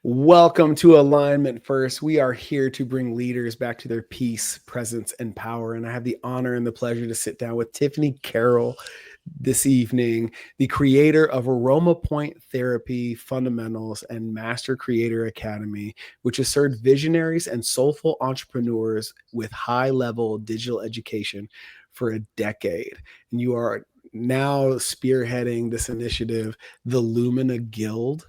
Welcome to Alignment First. We are here to bring leaders back to their peace, presence, and power. And I have the honor and the pleasure to sit down with Tiffany Carole this evening, the creator of Aroma Point Therapy Fundamentals and Master Creator Academy, which has served visionaries and soulful entrepreneurs with high level digital education for a decade. And you are now spearheading this initiative, the Lumina Guild.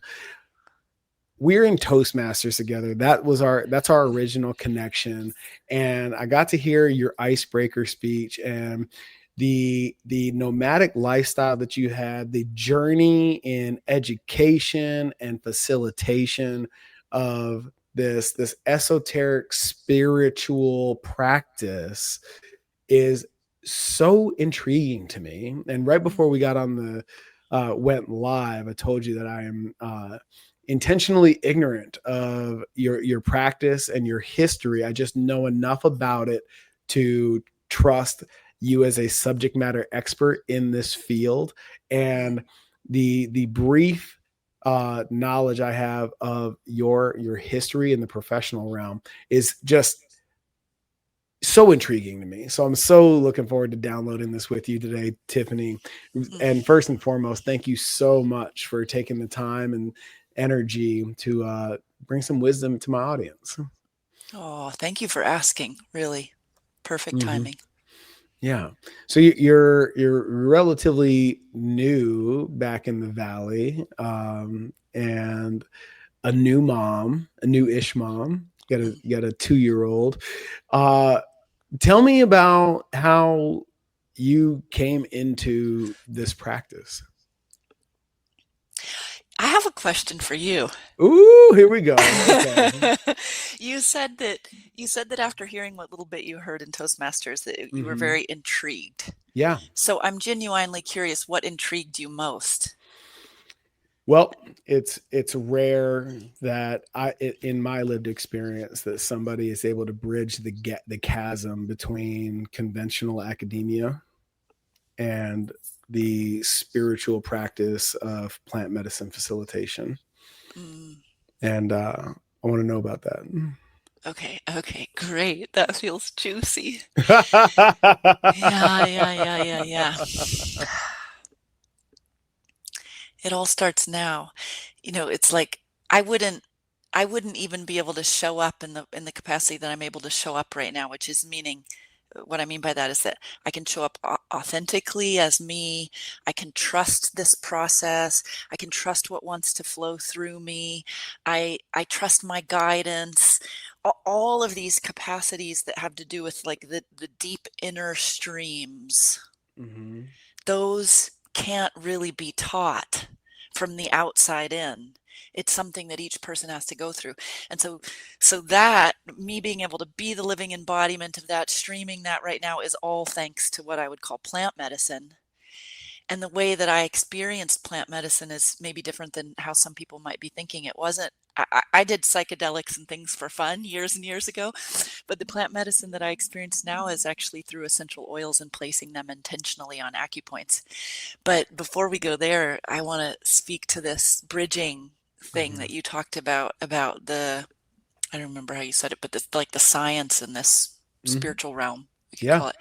We're in Toastmasters together. That's our original connection. And I got to hear your icebreaker speech and the nomadic lifestyle that you had, the journey in education and facilitation of this esoteric spiritual practice is so intriguing to me. And right before we got on went live, I told you that I am intentionally ignorant of your practice and your history. I just know enough about it to trust you as a subject matter expert in this field. And the brief knowledge I have of your history in the professional realm is just so intriguing to me. So I'm so looking forward to downloading this with you today, Tiffany. And first and foremost, thank you so much for taking the time and energy to bring some wisdom to my audience. Oh, thank you for asking. Really perfect Mm-hmm. timing. Yeah. So you're relatively new back in the Valley, and a new mom, a new-ish mom. You got a 2-year-old. Tell me about how you came into this practice. I have a question for you. Ooh, here we go. Okay. You said that after hearing what little bit you heard in Toastmasters that you were Mm-hmm. very intrigued. Yeah. So I'm genuinely curious, what intrigued you most? Well, it's rare that in my lived experience, that somebody is able to bridge the chasm between conventional academia and the spiritual practice of plant medicine facilitation. Mm, And I want to know about that. okay, great. That feels juicy. Yeah. It all starts now. It's like I wouldn't I wouldn't even be able to show up in the capacity that I'm able to show up right now, which is meaning what I mean by that is that I can show up authentically as me. I can trust this process. I can trust what wants to flow through me. I trust my guidance. All of these capacities that have to do with like the deep inner streams, Mm-hmm. those can't really be taught from the outside in. It's something that each person has to go through. And so that me being able to be the living embodiment of that, streaming that right now is all thanks to what I would call plant medicine. And the way that I experienced plant medicine is maybe different than how some people might be thinking. It wasn't, I did psychedelics and things for fun years and years ago, but the plant medicine that I experience now is actually through essential oils and placing them intentionally on acupoints. But before we go there, I want to speak to this bridging thing Mm-hmm. that you talked about the, I don't remember how you said it, but this, like the science in this Mm-hmm. spiritual realm, we could Yeah. call it.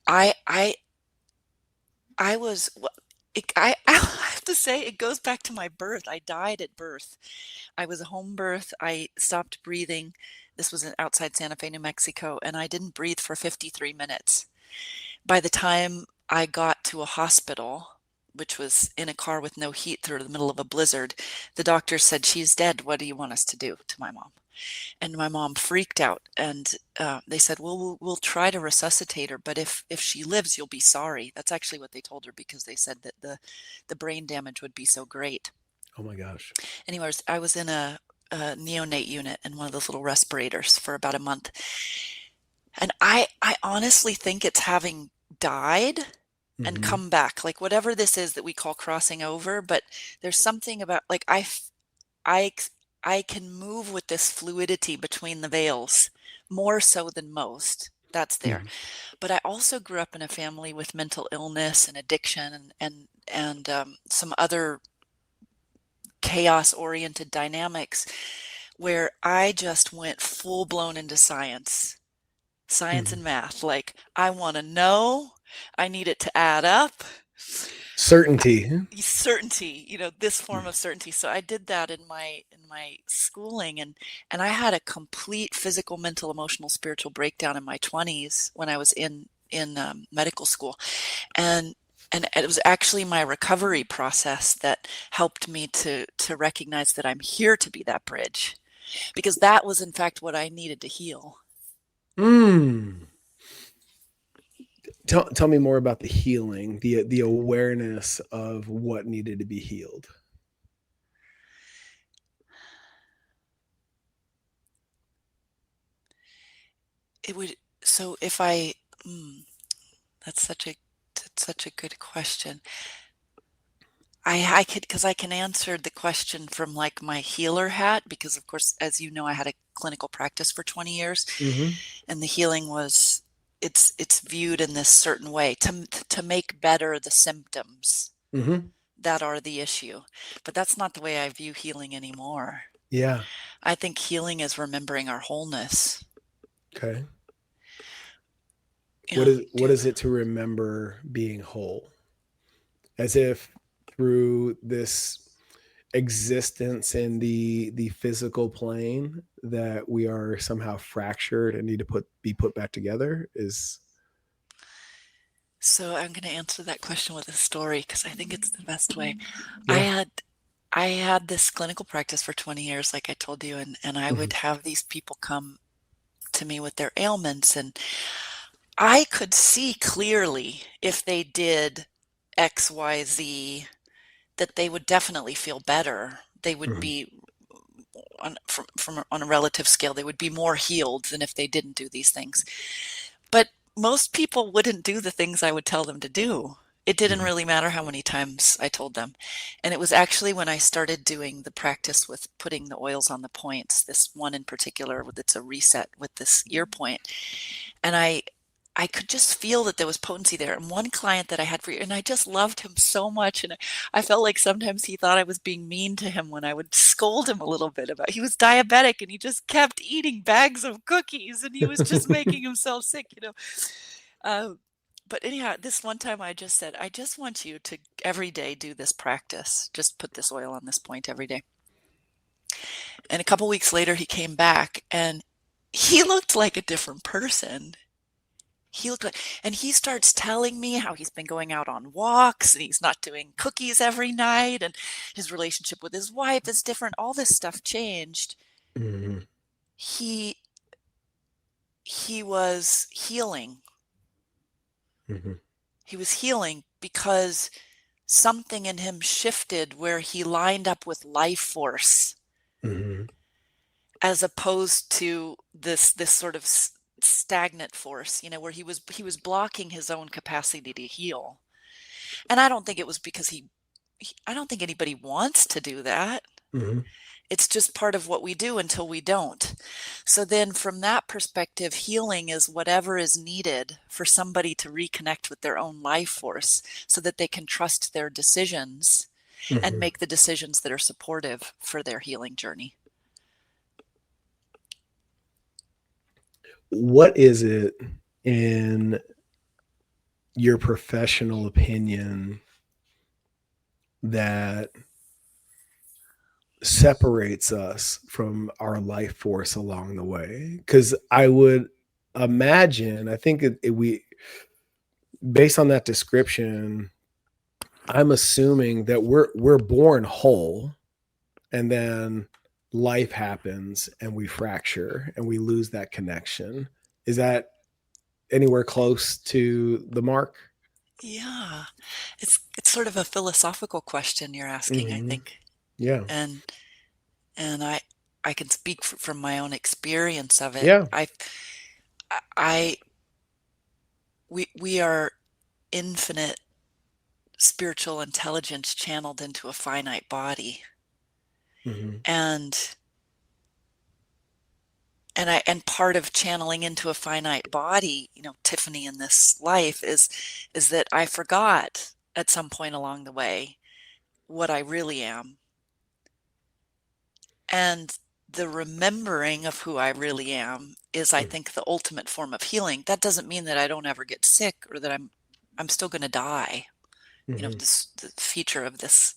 I, I, I was, I have to say, it goes back to my birth. I died at birth. I was a home birth. I stopped breathing. This was outside Santa Fe, New Mexico, and I didn't breathe for 53 minutes. By the time I got to a hospital, which was in a car with no heat through the middle of a blizzard, the doctor said, "She's dead. What do you want us to do?" to my mom. And my mom freaked out, and they said, "Well, we'll try to resuscitate her, but if she lives, you'll be sorry." That's actually what they told her because they said that the brain damage would be so great. Oh my gosh. Anyways, I was in a neonate unit in one of those little respirators for about a month, and I honestly think it's having died and Mm-hmm. come back, like whatever this is that we call crossing over. But there's something about like I I can move with this fluidity between the veils more so than most. That's there. Mm-hmm. But I also grew up in a family with mental illness and addiction and some other chaos-oriented dynamics where I just went full-blown into science and math. Like, I want to know, I need it to add up. Certainty. Certainty, this form of certainty. So I did that in my schooling, and I had a complete physical, mental, emotional, spiritual breakdown in my 20s when I was in medical school. And it was actually my recovery process that helped me to recognize that I'm here to be that bridge, because that was in fact what I needed to heal. Tell me more about the healing, the awareness of what needed to be healed. It would, so if I, that's such a good question. I could, because I can answer the question from like my healer hat, because of course, as you know, I had a clinical practice for 20 years, and the healing was, it's viewed in this certain way to make better the symptoms that are the issue. But that's not the way I view healing anymore. Yeah. I think healing is remembering our wholeness. Okay. What is it to remember being whole? As if through this existence in the physical plane that we are somehow fractured and need to be put back together is. So I'm going to answer that question with a story, because I think it's the best way. Yeah. I had this clinical practice for 20 years, like I told you, and I would have these people come to me with their ailments, and I could see clearly if they did X, Y, Z, that they would definitely feel better. They would be on a relative scale, they would be more healed than if they didn't do these things. But most people wouldn't do the things I would tell them to do. It didn't really matter how many times I told them. And it was actually when I started doing the practice with putting the oils on the points, this one in particular, that's a reset with this ear point. And I could just feel that there was potency there. And one client that I had and I just loved him so much. And I felt like sometimes he thought I was being mean to him when I would scold him a little bit about, he was diabetic and he just kept eating bags of cookies and he was just making himself sick. But anyhow, this one time I just said, I just want you to every day do this practice. Just put this oil on this point every day. And a couple weeks later, he came back and he looked like a different person. He looked like, and he starts telling me how he's been going out on walks and he's not doing cookies every night, and his relationship with his wife is different. All this stuff changed. He was healing. He was healing because something in him shifted where he lined up with life force, as opposed to this sort of stagnant force, where he was blocking his own capacity to heal. And I don't think it was because I don't think anybody wants to do that. It's just part of what we do until we don't. So then from that perspective, healing is whatever is needed for somebody to reconnect with their own life force so that they can trust their decisions and make the decisions that are supportive for their healing journey. What is it, in your professional opinion, that separates us from our life force along the way? Because I would imagine, I think we, based on that description, I'm assuming that we're born whole, and then life happens and we fracture and we lose that connection. Is that anywhere close to the mark? Yeah, it's sort of a philosophical question you're asking, I think. Yeah. And I can speak from my own experience of it. Yeah. We are infinite spiritual intelligence channeled into a finite body. And part of channeling into a finite body, Tiffany, in this life is that I forgot at some point along the way what I really am. And the remembering of who I really am is, I think, the ultimate form of healing. That doesn't mean that I don't ever get sick or that I'm still going to die. You know, Mm-hmm. the feature of this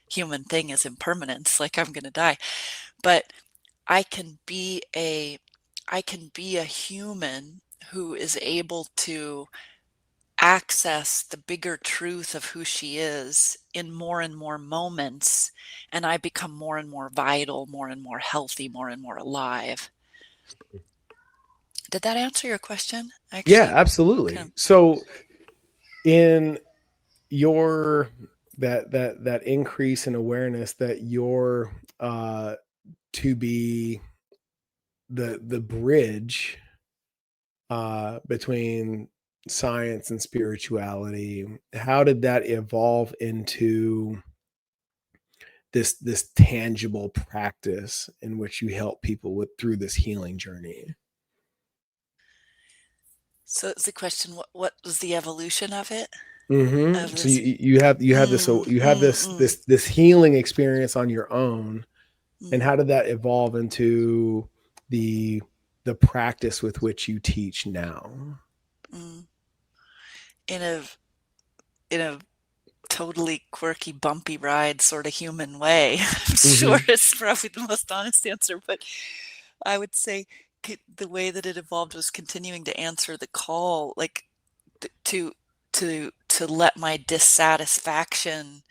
human thing is impermanence, like I'm going to die. But I can be a human who is able to access the bigger truth of who she is in more and more moments, and I become more and more vital, more and more healthy, more and more alive. Did that answer your question? Yeah, Actually, kind absolutely. of. So in your that increase in awareness that you're to be the bridge between science and spirituality, how did that evolve into this tangible practice in which you help people with through this healing journey? So it's the question, what was the evolution of it? Of So this? you have this, so you have this healing experience on your own, and Mm, how did that evolve into the the practice with which you teach now? mm. In a in a totally quirky, bumpy ride, sort of human way. I'm sure Hmm. it's probably the most honest answer, but I would say the way that it evolved was continuing to answer the call, like to to let my dissatisfaction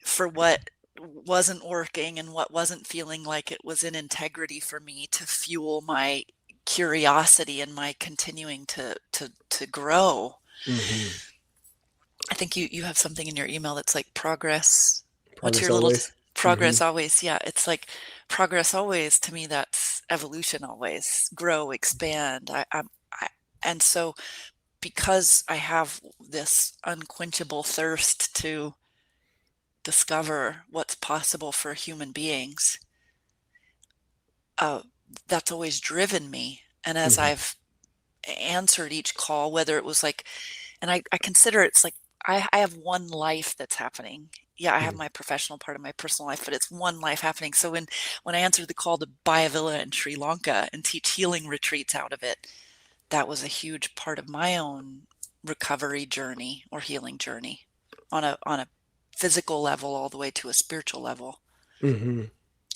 for what wasn't working and what wasn't feeling like it was in integrity for me to fuel my curiosity and my continuing to grow. Hmm. I think you have something in your email that's like progress. What's Progress your little always. Hmm. progress always? Yeah, it's like progress always to me. That's evolution always. Grow, expand. And so because I have this unquenchable thirst to discover what's possible for human beings, uh, that's always driven me. And as Hmm. I've answered each call, whether it was like, and I consider it's like I have one life that's happening. Yeah, I have my professional part of my personal life, but it's one life happening. So when I answered the call to buy a villa in Sri Lanka and teach healing retreats out of it, that was a huge part of my own recovery journey or healing journey on a physical level all the way to a spiritual level. Hmm.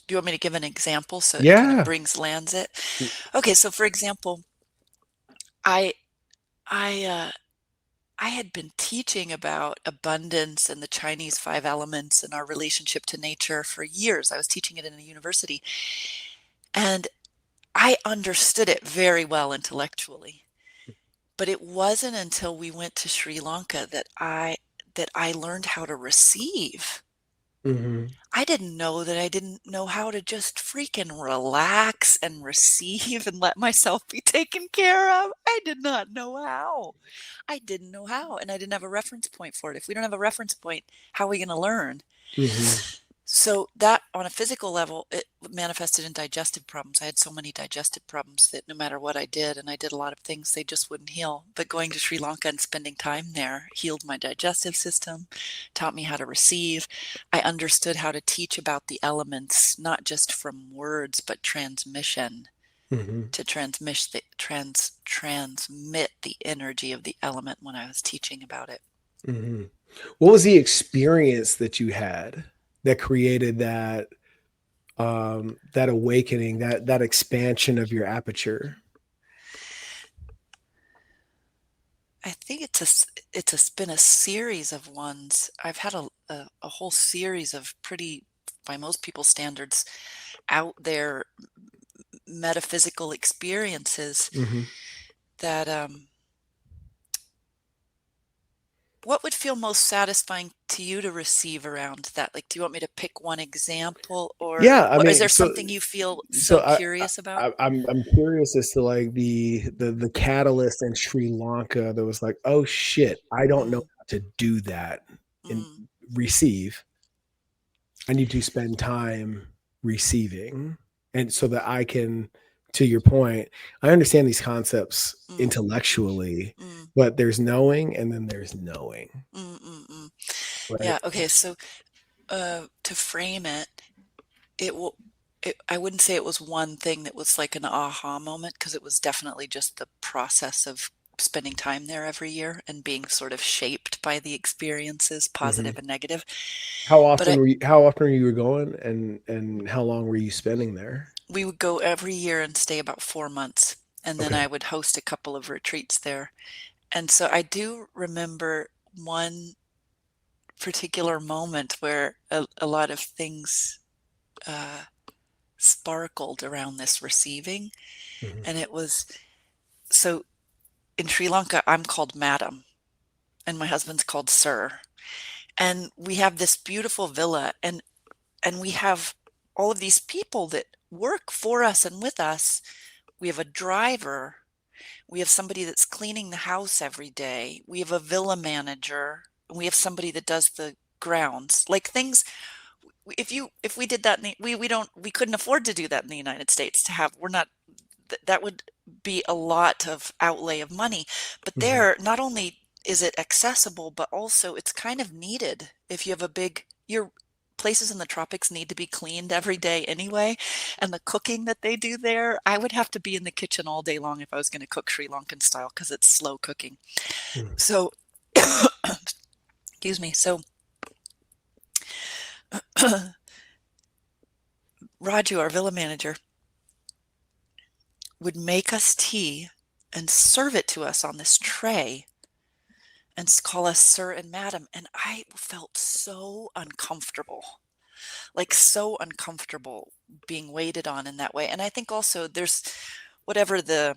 Do you want me to give an example so it kind of Yeah. lands it? Okay, so for example, I I I had been teaching about abundance and the Chinese five elements and our relationship to nature for years. I was teaching it in a university, and I understood it very well intellectually. But it wasn't until we went to Sri Lanka that I learned how to receive. Hmm. I didn't know that I didn't know how to just freaking relax and receive and let myself be taken care of. I did not know how. I didn't know how, and I didn't have a reference point for it. If we don't have a reference point, how are we going to learn? Hmm. So that on a physical level, it manifested in digestive problems. I had so many digestive problems that no matter what I did, and I did a lot of things, they just wouldn't heal. But going to Sri Lanka and spending time there healed my digestive system, taught me how to receive. I understood how to teach about the elements, not just from words, but transmission, Hmm. to transmit the energy of the element when I was teaching about it. Hmm. What was the experience that you had that created that awakening, that expansion of your aperture? I think it's been a series of ones. I've had a whole series of pretty, by most people's standards, out there metaphysical experiences Hmm. that what would feel most satisfying to you to receive around that? Like, do you want me to pick one example, or Yeah, I what, is mean, there something you feel so so curious about? I'm curious as to like the catalyst in Sri Lanka that was like, oh shit, I don't know Mm, how to do that and mm, receive. I need to spend time receiving, and so that I can, to your point, I understand these concepts mm, intellectually, mm, but there's knowing and then there's knowing, mm, mm, mm. right? Yeah. Okay. So to frame it, it will. I wouldn't say it was one thing that was like an aha moment, because it was definitely just the process of spending time there every year and being sort of shaped by the experiences, Hmm. positive and negative. How But often were you, how often were you going, and how long were you spending there? we would go every year and stay about 4 months, and then Okay. I would host a couple of retreats there. And so I do remember one particular moment where a lot of things uh, sparkled around this receiving. Hmm. And it was so in Sri Lanka, I'm called Madam, and my husband's called Sir. And we have this beautiful villa, and we have all of these people that work for us and with us. We have a driver. We have somebody that's cleaning the house every day. We have a villa manager. We have somebody that does the grounds. Like things, if we did that in we couldn't afford to do that in the United States. To have we're not That would be a lot of outlay of money. But Hmm. there, not only is it accessible, but also it's kind of needed. If you have a big your places in the tropics need to be cleaned every day anyway, and the cooking that they do there, I would have to be in the kitchen all day long if I was going to cook Sri Lankan style, because it's slow cooking. So excuse me. So Raju, our villa manager, would make us tea and serve it to us on this tray and call us sir and madam. And I felt so uncomfortable, like so uncomfortable being waited on in that way. And I think also there's whatever the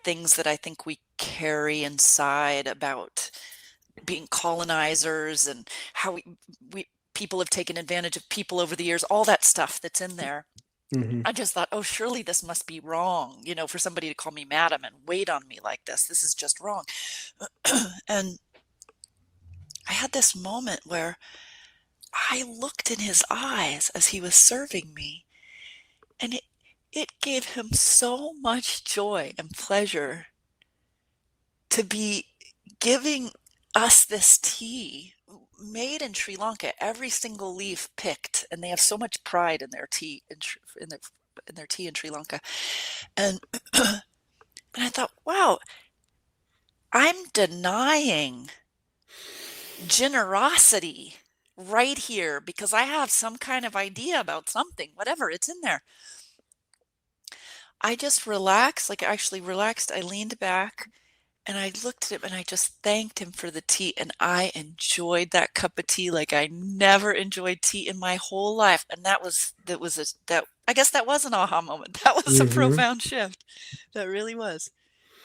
things that I think we carry inside about being colonizers, and how we people have taken advantage of people over the years, all that stuff that's in there. Hmm. I just thought, oh, surely this must be wrong, for somebody to call me madam and wait on me like this. This is just wrong. And I had this moment where I looked in his eyes as he was serving me, and it gave him so much joy and pleasure to be giving us this tea made in Sri Lanka, every single leaf picked, and they have so much pride in their tea in their tea in Sri Lanka. And and I thought, wow, I'm denying generosity right here because I have some kind of idea about something, whatever, it's in there. I just relaxed, like actually relaxed. I leaned back and I looked at him and I just thanked him for the tea. And I enjoyed that cup of tea like I never enjoyed tea in my whole life. And I guess that was an aha moment. That was a Hmm. profound shift. That really was.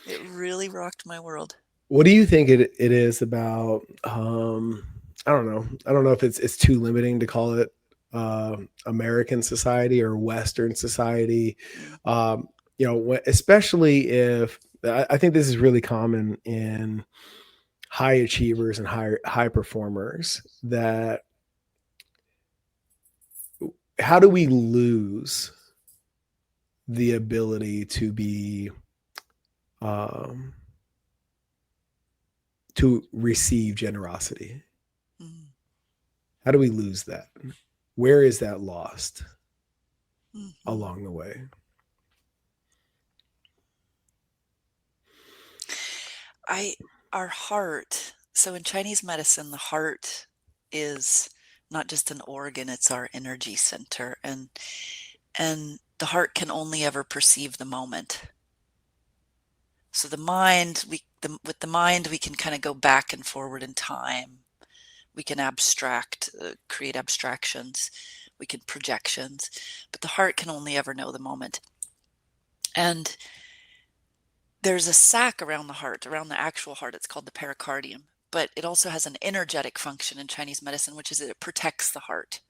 It really rocked my world. What do you think it is about? I don't know if it's too limiting to call it American society or Western society. Mm, Especially if I think this is really common in high achievers and high performers. That how do we lose the ability um, to receive generosity? mm, How do we lose that? Where is that lost mhm. along the way? I Our heart. So in Chinese medicine, the heart is not just an organ, it's our energy center. And the heart can only ever perceive the moment. So with the mind, we can kind of go back and forward in time. We can create abstractions. We can projections, but the heart can only ever know the moment. And there's a sac around the heart, around the actual heart. It's called the pericardium, but it also has an energetic function in Chinese medicine, which is that it protects the heart,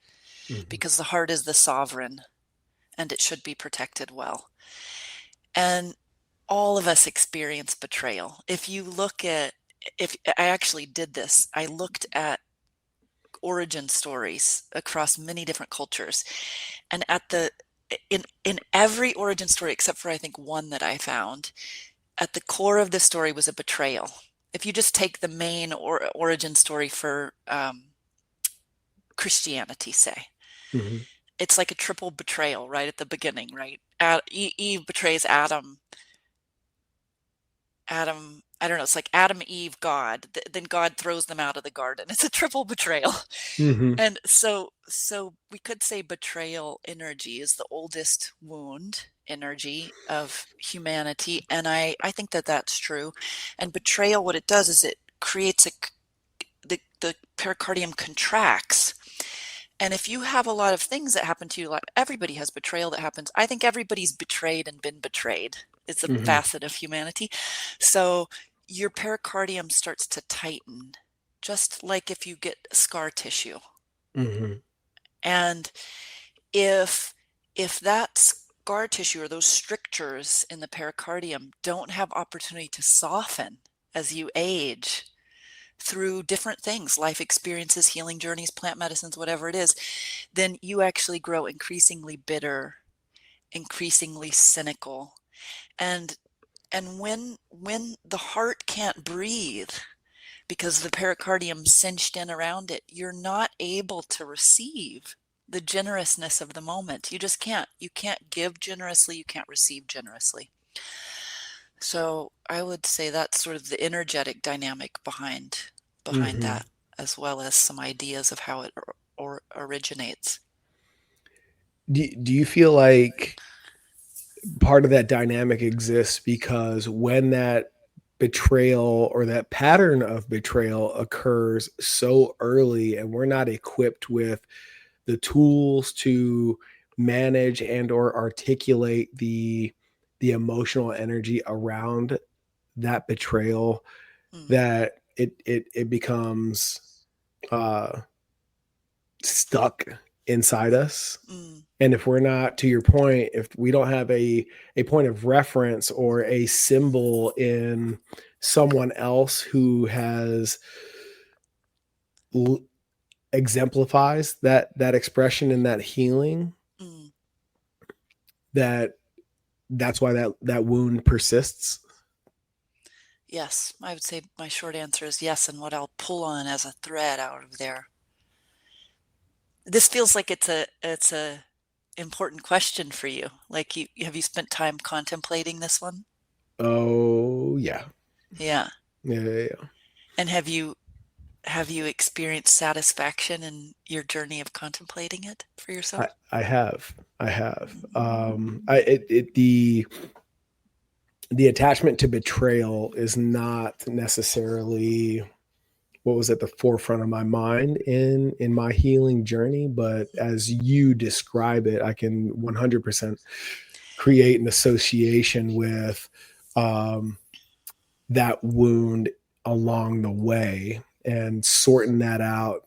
Mm-hmm. because the heart is the sovereign and it should be protected well. And all of us experience betrayal. If I actually did this, I looked at origin stories across many different cultures, and in every origin story except for I think one that I found, at the core of the story was a betrayal. If you just take the main origin story for Christianity, say, Mm-hmm. it's like a triple betrayal right at the beginning, right? Eve betrays Adam. I don't know, it's like Adam, Eve, God. Then God throws them out of the garden. It's a triple betrayal. Mm-hmm. And so we could say betrayal energy is the oldest wound energy of humanity. And I think that that's true. And betrayal, what it does is it creates the pericardium contracts. And if you have a lot of things that happen to you, like everybody has betrayal that happens. I think everybody's betrayed and been betrayed. It's a Mm-hmm. facet of humanity. So your pericardium starts to tighten, just like if you get scar tissue. Mm-hmm. And if that scar tissue or those strictures in the pericardium don't have opportunity to soften as you age through different things, life experiences, healing journeys, plant medicines, whatever it is, then you actually grow increasingly bitter, increasingly cynical. And when the heart can't breathe because the pericardium's cinched in around it, you're not able to receive the generousness of the moment. You just can't. You can't give generously, you can't receive generously. So I would say that's sort of the energetic dynamic behind Mm-hmm. that, as well as some ideas of how it originates. Do you feel like part of that dynamic exists because when that betrayal or that pattern of betrayal occurs so early and we're not equipped with the tools to manage and or articulate the emotional energy around that betrayal, Mm, that it becomes uh stuck inside us. mm, And if we're not, to your point, if we don't have a point of reference or a symbol in someone else who has l- exemplifies that expression and that healing, mm. that that's why that wound persists. Yes, I would say my short answer is yes. And what I'll pull on as a thread out of there. This feels like it's a important question for you. Like you have you spent time contemplating this one? Oh yeah. Yeah. Yeah, yeah, yeah. And have you experienced satisfaction in your journey of contemplating it for yourself? I have. I it, it the attachment to betrayal is not necessarily what was at the forefront of my mind in my healing journey, but as you describe it, I can 100% create an association with um, that wound along the way and sorting that out,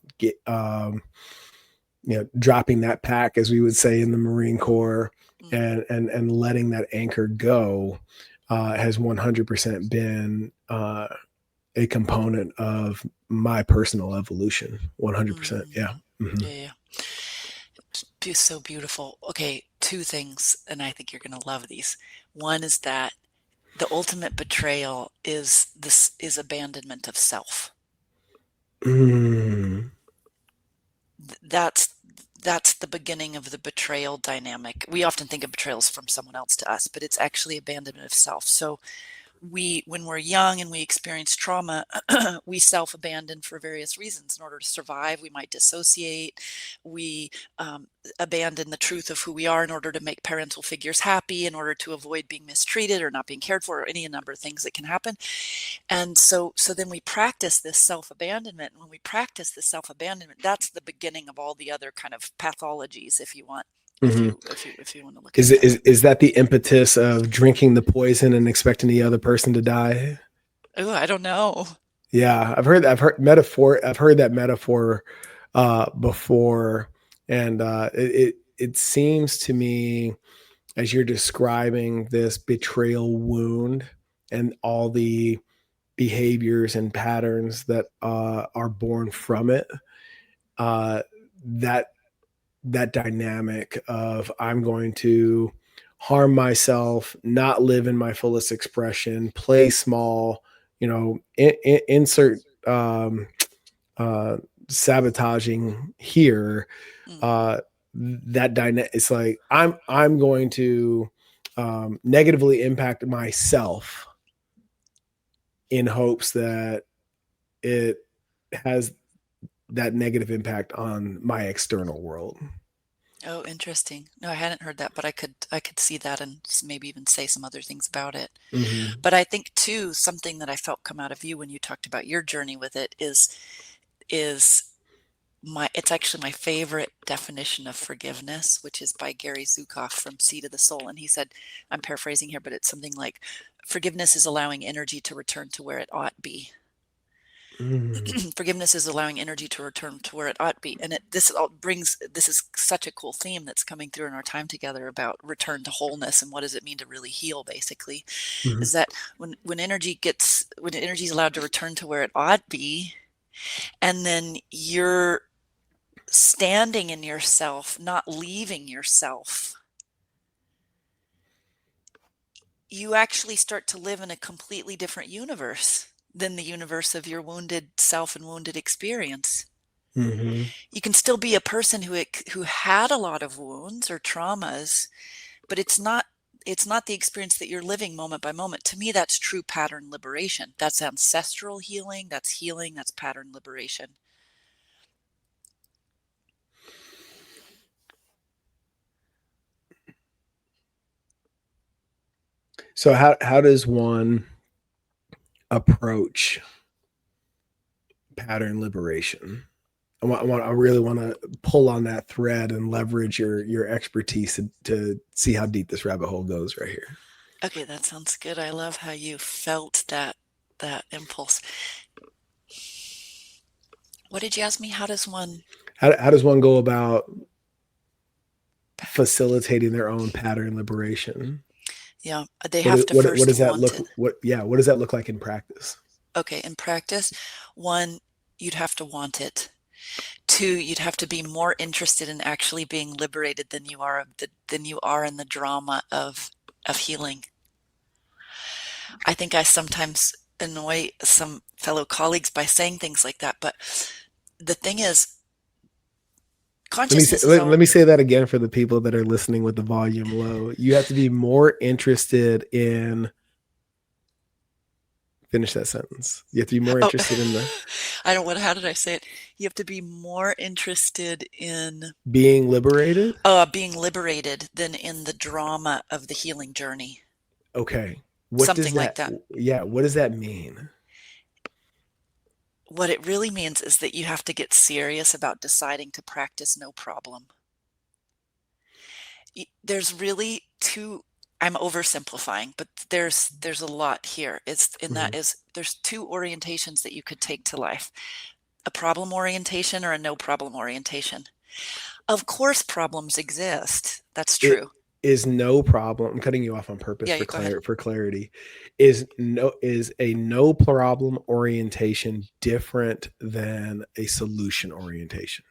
dropping that pack, as we would say in the Marine Corps, Mm, and letting that anchor go has 100% been a component of my personal evolution. 100%. Yeah. mm. Mm-hmm. Yeah, yeah. It's so beautiful. Okay, two things, and I think you're going to love these. One is that the ultimate betrayal is abandonment of self. Mm. That's that's the beginning of the betrayal dynamic. We often think of betrayals from someone else to us, but it's actually abandonment of self. So when we're young and we experience trauma, we self-abandon for various reasons. In order to survive, we might dissociate. We abandon the truth of who we are in order to make parental figures happy, in order to avoid being mistreated or not being cared for, or any number of things that can happen. And so then we practice this self-abandonment. And when we practice this self-abandonment, that's the beginning of all the other kind of pathologies, if you want, if Mm-hmm. you want to look at Is it it that way. is that the impetus of drinking the poison and expecting the other person to die? Oh, I don't know. Yeah, I've heard that metaphor before, and it seems to me as you're describing this betrayal wound and all the behaviors and patterns that are born from it, uh, that that dynamic of I'm going to harm myself, not live in my fullest expression, play small, insert uh, sabotaging here. Mm, Uh, that dynamic, it's like I'm going to negatively impact myself in hopes that it has that negative impact on my external world. Oh, interesting. No, I hadn't heard that, but I could see that and maybe even say some other things about it. Mm-hmm. But I think too, something that I felt come out of you when you talked about your journey with it is it's actually my favorite definition of forgiveness, which is by Gary Zukav from Seed of the Soul. And he said, I'm paraphrasing here, but it's something like forgiveness is allowing energy to return to where it ought be. Mm-hmm. Forgiveness is allowing energy to return to where it ought to be. And this is such a cool theme that's coming through in our time together about return to wholeness and what does it mean to really heal, basically, Mm-hmm. is that when energy is allowed to return to where it ought be, and then you're standing in yourself, not leaving yourself, you actually start to live in a completely different universe than the universe of your wounded self and wounded experience. Mm-hmm. You can still be a person who had a lot of wounds or traumas, but it's not the experience that you're living moment by moment. To me, that's true pattern liberation. That's ancestral healing, that's pattern liberation. So how does one approach pattern liberation? I really want to pull on that thread and leverage your expertise to see how deep this rabbit hole goes right here. Okay, that sounds good. I love how you felt that impulse. What did you ask me? How does one? How does one go about facilitating their own pattern liberation? Yeah, they have to What first does that want look it. what does that look like in practice? Okay, in practice, one, you'd have to want it. Two, you'd have to be more interested in actually being liberated than you are in the drama of healing. I think I sometimes annoy some fellow colleagues by saying things like that, but the thing is, consciousness is all. Let me say that again for the people that are listening with the volume low. You have to be more interested in finish that sentence. You have to be more Oh, interested in the I don't what. How did I say it? You have to be more interested in being liberated. being liberated than in the drama of the healing journey. Okay. What does Something like that that. yeah, what does that mean? What it really means is that you have to get serious about deciding to practice no problem. There's really two. I'm oversimplifying, but there's a lot here. Mm-hmm. There's two orientations that you could take to life: a problem orientation or a no problem orientation. Of course, problems exist. That's It true. is no problem. I'm cutting you off on purpose Yeah, you go ahead. for clarity. Is a no problem orientation different than a solution orientation?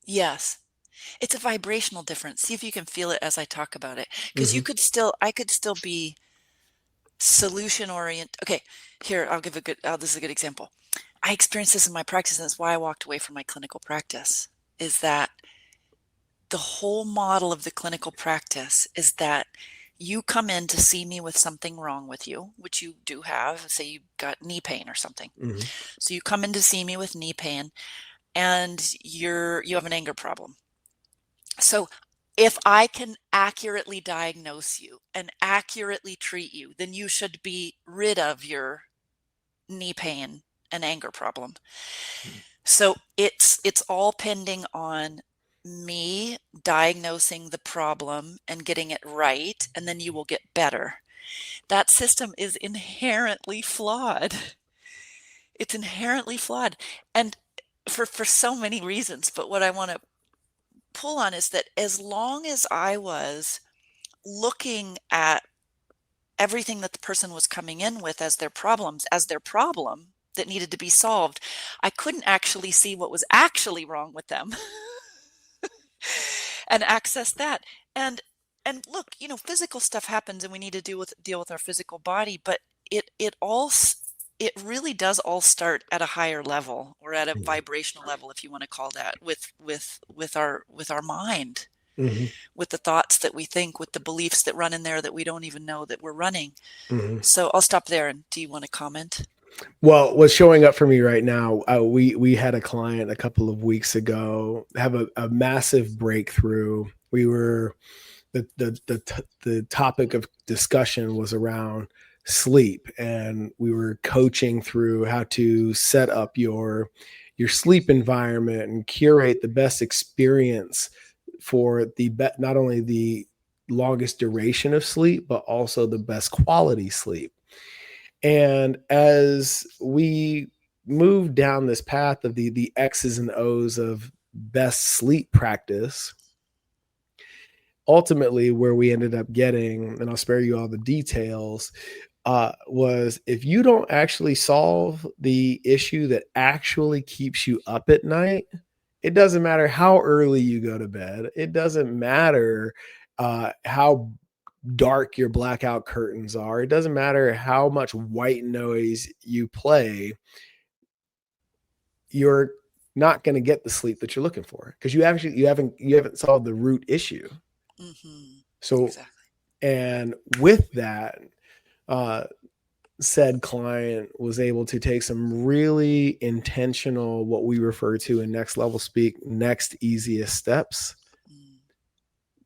Yes. It's a vibrational difference. See if you can feel it as I talk about it. Because Mm-hmm. I could still be solution oriented. Okay, here, I'll give a good, this is a good example. I experienced this in my practice, and that's why I walked away from my clinical practice, is that the whole model of the clinical practice is that you come in to see me with something wrong with you, which you do have. Say you got knee pain or something. Mm-hmm. So you come in to see me with knee pain, and you have an anger problem. So if I can accurately diagnose you and accurately treat you, then you should be rid of your knee pain and anger problem. So it's all pending on me diagnosing the problem and getting it right, and then you will get better. That system is inherently flawed. It's inherently flawed. And for so many reasons, but what I want to pull on is that as long as I was looking at everything that the person was coming in with as their problems, as their problem that needed to be solved, I couldn't actually see what was actually wrong with them and access that. And look, physical stuff happens and we need to deal with our physical body, but it all it really does all start at a higher level, or at a vibrational level, if you want to call that, with our mind, Mm-hmm. with the thoughts that we think, with the beliefs that run in there that we don't even know that we're running. Mm-hmm. So I'll stop there. And do you want to comment? Well, what's showing up for me right now, we had a client a couple of weeks ago have a massive breakthrough. We were the topic of discussion was around sleep, and we were coaching through how to set up your sleep environment and curate the best experience for not only the longest duration of sleep, but also the best quality sleep. And as we move down this path of the X's and O's of best sleep practice, ultimately where we ended up getting, and I'll spare you all the details, was if you don't actually solve the issue that actually keeps you up at night, it doesn't matter how early you go to bed. It doesn't matter how dark your blackout curtains are. It doesn't matter how much white noise you play. You're not going to get the sleep that you're looking for because you haven't solved the root issue. Mm-hmm. So, Exactly. and with that, said client was able to take some really intentional, what we refer to in next level speak, next easiest steps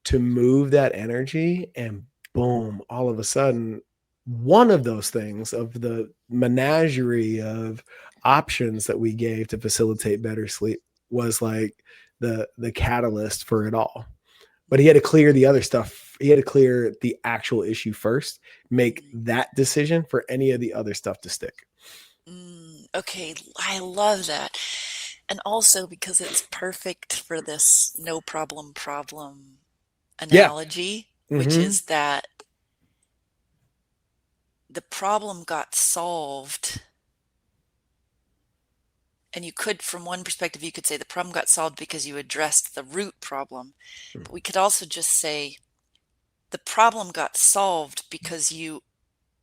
to move that energy, and boom, all of a sudden, one of those things of the menagerie of options that we gave to facilitate better sleep was like the catalyst for it all. But he had to clear the other stuff. He had to clear the actual issue first, make that decision for any of the other stuff to stick. Okay, I love that. And also because it's perfect for this no problem Yeah. analogy, which Mm-hmm. is that the problem got solved. And you could, from one perspective, you could say the problem got solved because you addressed the root problem. But we could also just say the problem got solved because you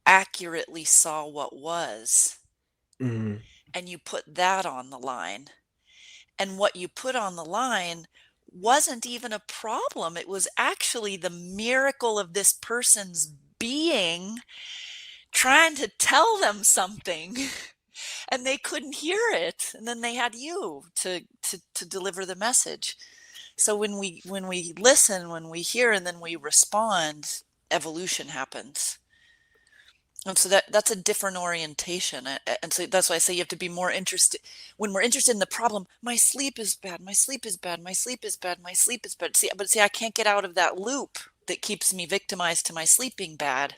accurately saw what was, Mm-hmm. and you put that on the line. And what you put on the line wasn't even a problem. It was actually the miracle of this person's being trying to tell them something. And they couldn't hear it, and then they had you to deliver the message. So when we listen, when we hear, and then we respond, evolution happens. And so that's a different orientation. And so that's why I say you have to be more interested. When we're interested in the problem, my sleep is bad, my sleep is bad, my sleep is bad, my sleep is bad. See, I can't get out of that loop that keeps me victimized to my sleep being bad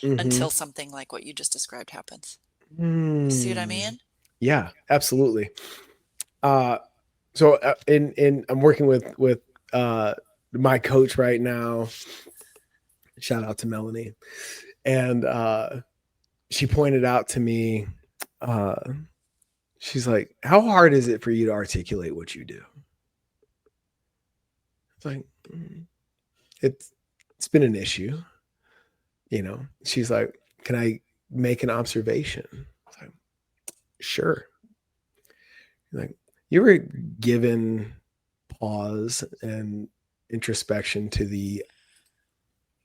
Mm-hmm. until something like what you just described happens. You see what I Mm. mean? Yeah, absolutely. So in I'm working with my coach right now. Shout out to Melanie, and she pointed out to me, uh, she's like, "How hard is it for you to articulate what you do?" It's like, it's been an issue, you know. She's like, "Can I make an observation?" I was like, "Sure." Like, you were given pause and introspection to the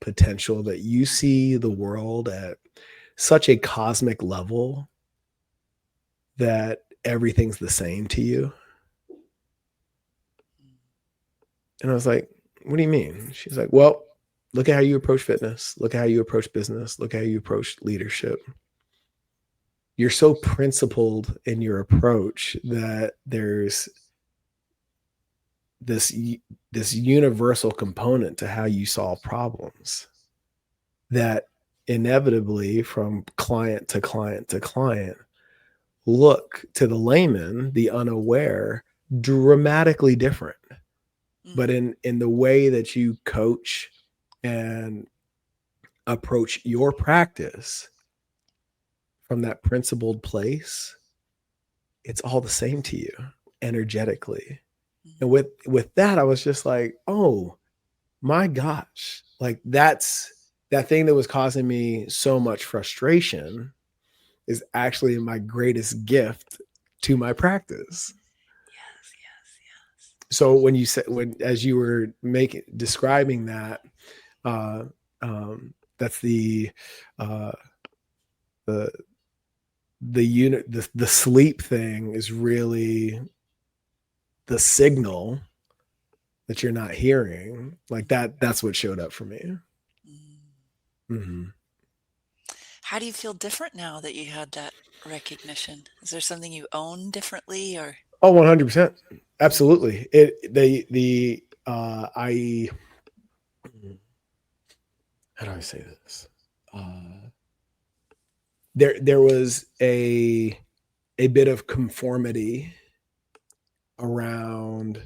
potential that you see the world at such a cosmic level that everything's the same to you. And I was like, what do you mean? She's like, well, look at how you approach fitness. Look at how you approach business. Look at how you approach leadership. You're so principled in your approach that there's this universal component to how you solve problems that inevitably, from client to client to client, look to the layman, the unaware, dramatically different. But in the way that you coach and approach your practice from that principled place, it's all the same to you energetically. And with that, I was just like, oh my gosh, like that's that thing that was causing me so much frustration is actually my greatest gift to my practice. Yes, yes, yes. So when you said, as you were describing that, uh, that's uh, the the sleep thing is really the signal that you're not hearing. Like that's what showed up for me. Mm. Mm-hmm. How do you feel different now that you had that recognition? Is there something you own differently or? Oh, 100%. Mm, Absolutely. I, how do I say this? There was a bit of conformity around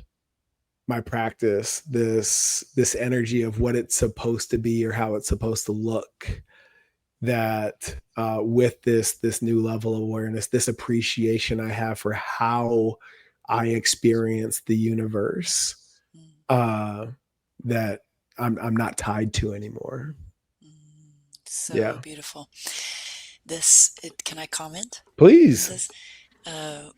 my practice, this energy of what it's supposed to be or how it's supposed to look, that with this new level of awareness, this appreciation I have for how I experience the universe, mm, uh, that I'm not tied to anymore. mm. So Yeah, beautiful. Can I comment on please. this? Uh,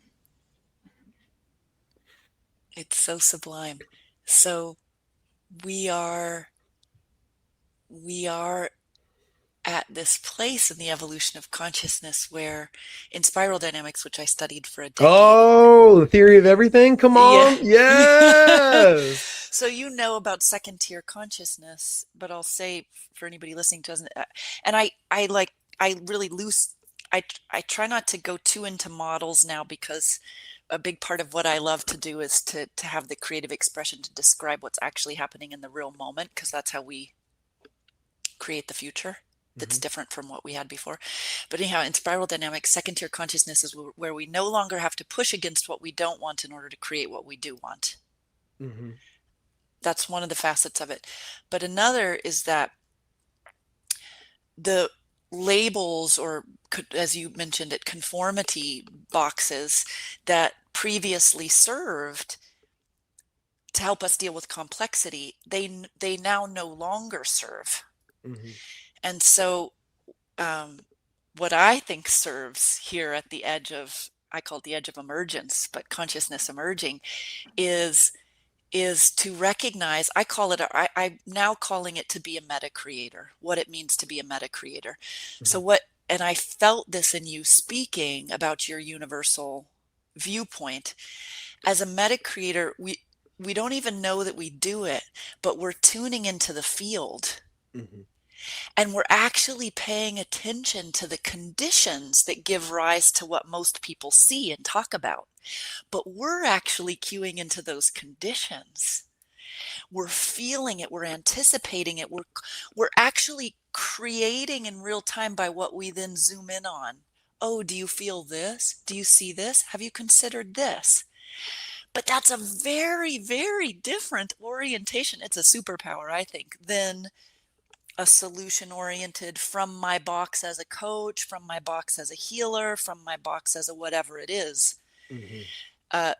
it's so sublime. So we are we are at this place in the evolution of consciousness where in spiral dynamics, which I studied for a decade. Oh, the theory of everything. Come Yeah. on. Yes. So you know about second tier consciousness, but I'll say for anybody listening to doesn't, and I really loose. I try not to go too into models now because a big part of what I love to do is to have the creative expression to describe what's actually happening in the real moment, because that's how we create the future that's Mm-hmm. different from what we had before. But anyhow, in spiral dynamics, second tier consciousness is where we no longer have to push against what we don't want in order to create what we do want. Mm-hmm. That's one of the facets of it. But another is that the labels, or as you mentioned it, conformity boxes that previously served to help us deal with complexity, they now no longer serve. Mm-hmm. And so um, what I think serves here at the edge of, I call it the edge of emergence, but consciousness emerging, is to recognize, I'm now calling it to be a meta creator, what it means to be a meta creator. Mm-hmm. And I felt this in you speaking about your universal viewpoint. As a meta creator, we don't even know that we do it, but we're tuning into the field. Mm-hmm. And we're actually paying attention to the conditions that give rise to what most people see and talk about. But we're actually cueing into those conditions. We're feeling it. We're anticipating it. We're actually creating in real time by what we then zoom in on. Oh, do you feel this? Do you see this? Have you considered this? But that's a very, very different orientation. It's a superpower, I think, than a solution oriented from my box as a coach, from my box as a healer, from my box as a whatever it is. Mm-hmm.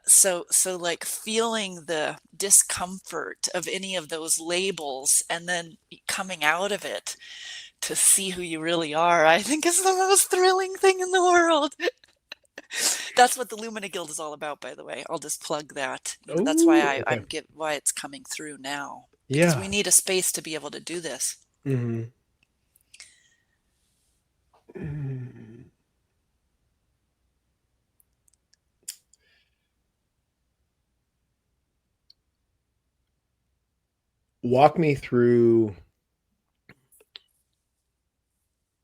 So like feeling the discomfort of any of those labels and then coming out of it to see who you really are, I think is the most thrilling thing in the world. That's what the Lumina Guild is all about, by the way. I'll just plug that. That's why Oh, okay. why it's coming through now, because we Yeah. need a space to be able to do this. Mm-hmm. Mm. Walk me through,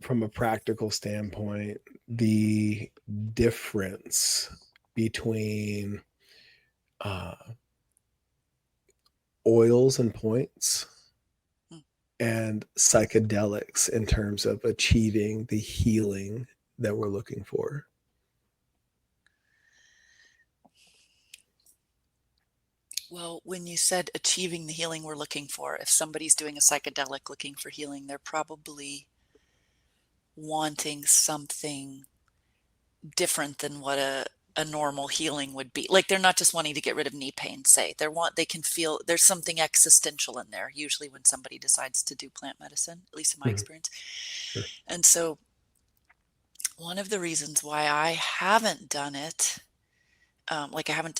from a practical standpoint, the difference between uh, oils and points Hmm. and psychedelics in terms of achieving the healing that we're looking for. Well, when you said achieving the healing we're looking for, if somebody's doing a psychedelic looking for healing, they're probably wanting something different than what a normal healing would be. Like they're not just wanting to get rid of knee pain, say. They can feel there's something existential in there, usually when somebody decides to do plant medicine, at least in my Mhm. experience. Sure. And so One of the reasons why I haven't done it,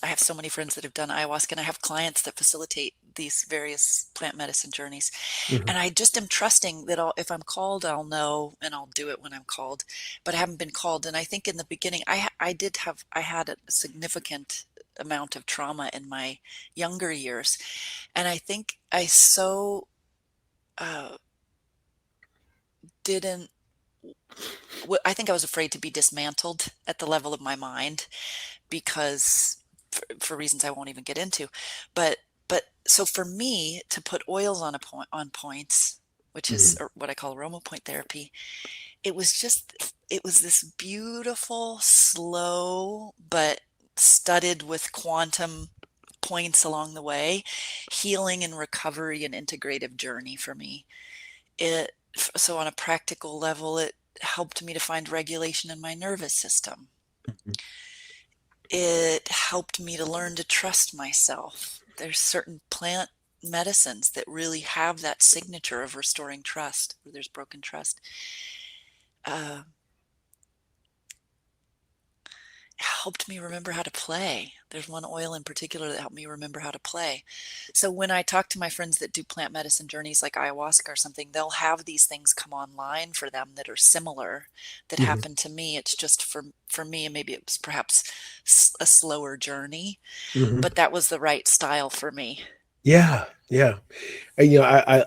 I have so many friends that have done ayahuasca, and I have clients that facilitate these various plant medicine journeys. Mhm. And I just am trusting that if I'm called, I'll know and I'll do it when I'm called. But I haven't been called. And I think in the beginning, I had a significant amount of trauma in my younger years. And I think I so uh, didn't, I think I was afraid to be dismantled at the level of my mind because for reasons I won't even get into. But so for me to put oils on on points, which is Mhm. what I call aroma point therapy, it was this beautiful, slow, but studded with quantum points along the way, healing and recovery and integrative journey for me. So on a practical level, it helped me to find regulation in my nervous system. It helped me to learn to trust myself. There's certain plant medicines that really have that signature of restoring trust where there's broken trust. Uh, Helped me remember how to play. There's one oil in particular that helped me remember how to play. So when I talk to my friends that do plant medicine journeys like ayahuasca or something, they'll have these things come online for them that are similar that Mhm. happened to me. It's just for me, and maybe it was perhaps a slower journey, Mhm. but that was the right style for me. Yeah, yeah. And,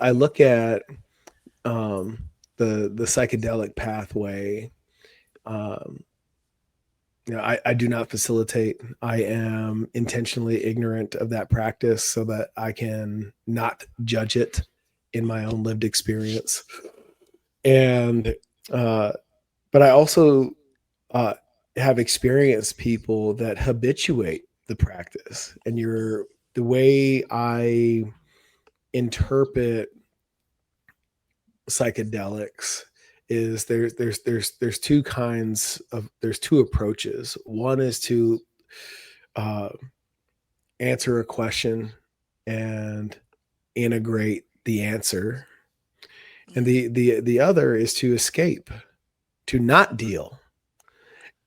I look at um, the psychedelic pathway. Um, I do not facilitate. I am intentionally ignorant of that practice so that I can not judge it in my own lived experience. And uh, but I also uh, have experienced people that habituate the practice, and the way I interpret psychedelics is there's two approaches. One is to uh, answer a question and integrate the answer, and Mm, the other is to escape, to not deal.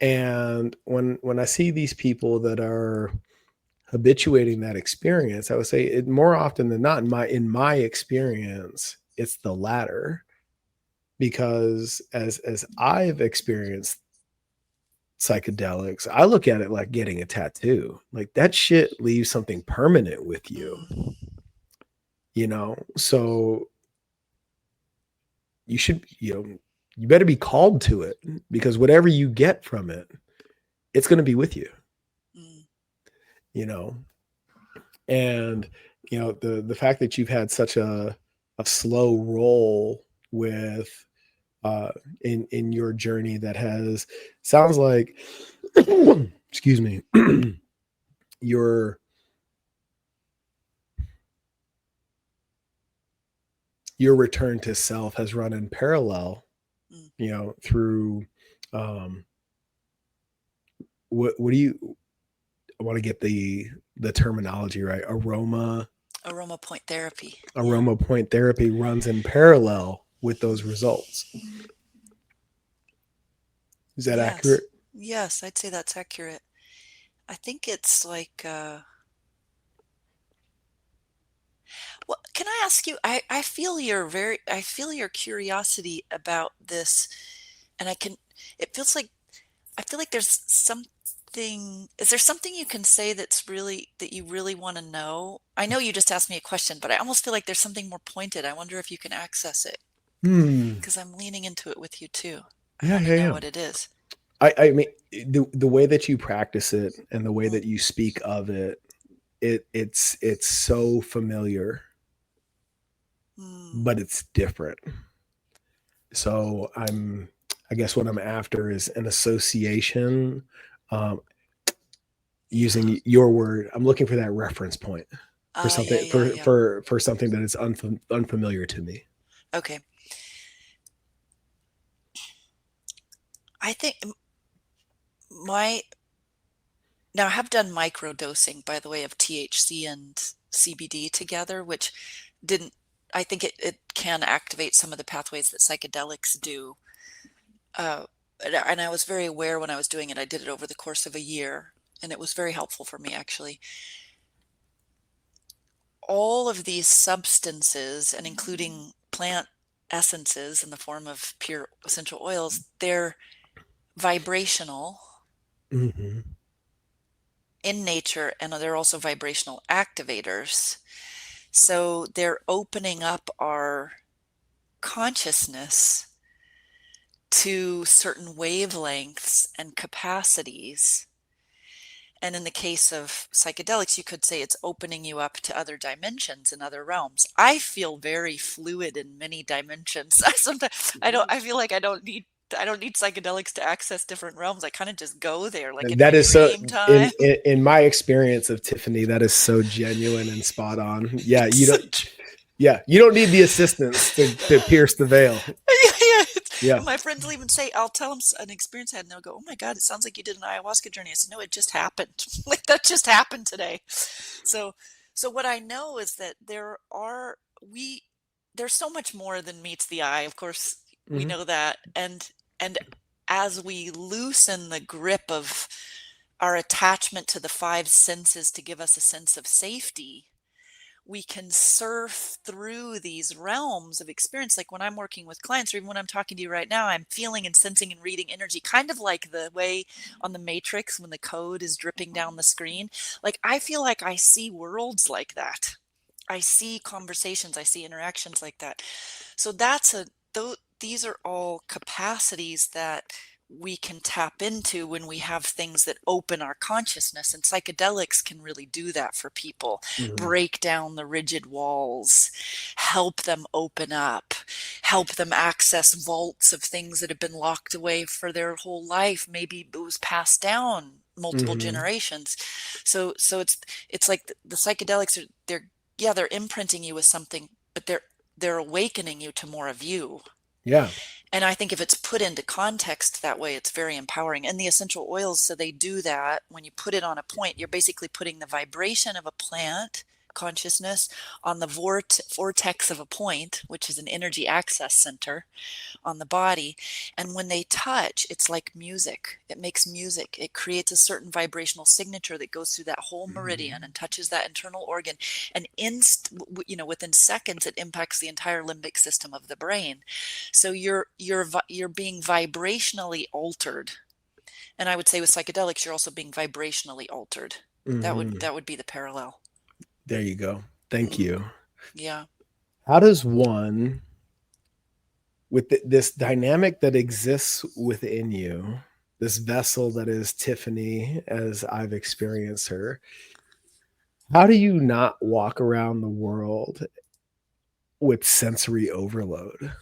And when I see these people that are habituating that experience, I would say it more often than not, in my experience, it's the latter. Because as I've experienced psychedelics, I look at it like getting a tattoo. Like that shit leaves something permanent with mm, So you should, you better be called to it, because whatever you get from it, it's going to be with you, mm. you know. And the fact that you've had such a slow roll with uh in your journey that has sounds like excuse me your your return to self has run in parallel, Mm. through um what do you, I want to get the terminology right, Aroma point therapy. Yeah. aroma point therapy runs in parallel with those results. Is that Yes. accurate? Yes, I'd say that's accurate. I think it's like, well, can I ask you, I feel your curiosity about this, and it feels like, I feel like there's something, is there something you can say that you really want to know? I know you just asked me a question, but I almost feel like there's something more pointed. I wonder if you can access it Hmm. because I'm leaning into it with you too. I Yeah, want to yeah, know yeah. what it is. I mean, the way that you practice it and the way Mm, that you speak of it, it's so familiar, mm, but it's different. So I guess what I'm after is an association, um, yeah. using your word. I'm looking for that reference point for Yeah, something yeah, yeah. for something that is unfamiliar to me. Okay. I think my Now I have done micro dosing, by the way, of THC and CBD together, which didn't, I think it can activate some of the pathways that psychedelics do. Uh, and I was very aware when I was doing it. I did it over the course of a year, and it was very helpful for me, actually. All of these substances, and including plant essences in the form of pure essential oils, they're vibrational Mm-hmm. in nature, and they're also vibrational activators. So they're opening up our consciousness to certain wavelengths and capacities. And in the case of psychedelics, you could say it's opening you up to other dimensions and other realms. I feel very fluid in many dimensions. I feel like I don't need psychedelics to access different realms. I kind of just go there, like in That my is so dream time. in my experience of Tiffany, that is so genuine and spot on. Yeah, It's you so don't you don't need the assistance to pierce the veil. yeah. Yeah. My friends will even say, I'll tell them an experience I had, and they'll go, "Oh my God, it sounds like you did an ayahuasca journey." I said, "No, it just happened. Like that just happened today." So, so what I know is that there's so much more than meets the eye. Of course, we Mhm. know that, and as we loosen the grip of our attachment to the five senses to give us a sense of safety, we can surf through these realms of experience. Like when I'm working with clients, or even when I'm talking to you right now, I'm feeling and sensing and reading energy, kind of like the way on the Matrix when the code is dripping down the screen. Like I feel like I see worlds like that. I see conversations, I see interactions like that. So these are all capacities that we can tap into when we have things that open our consciousness, and psychedelics can really do that for people. Mhm. Break down the rigid walls, help them open up, help them access vaults of things that have been locked away for their whole life. Maybe it was passed down multiple Mhm. generations. So it's like the psychedelics are, they're imprinting you with something, but they're awakening you to more of you. Yeah. And I think if it's put into context that way, it's very empowering. And the essential oils, so they do that. When you put it on a point, you're basically putting the vibration of a plant consciousness on the vortex of a point, which is an energy access center on the body. And when they touch, it's like music. It makes music. It creates a certain vibrational signature that goes through that whole meridian Mhm. and touches that internal organ. And within seconds, it impacts the entire limbic system of the brain. So you're being vibrationally altered. And I would say with psychedelics, you're also being vibrationally altered. Mhm. That would be the parallel. There you go. Thank Mm, you. yeah. How does one, with this dynamic that exists within you, this vessel that is Tiffany, as I've experienced her, how do you not walk around the world with sensory overload?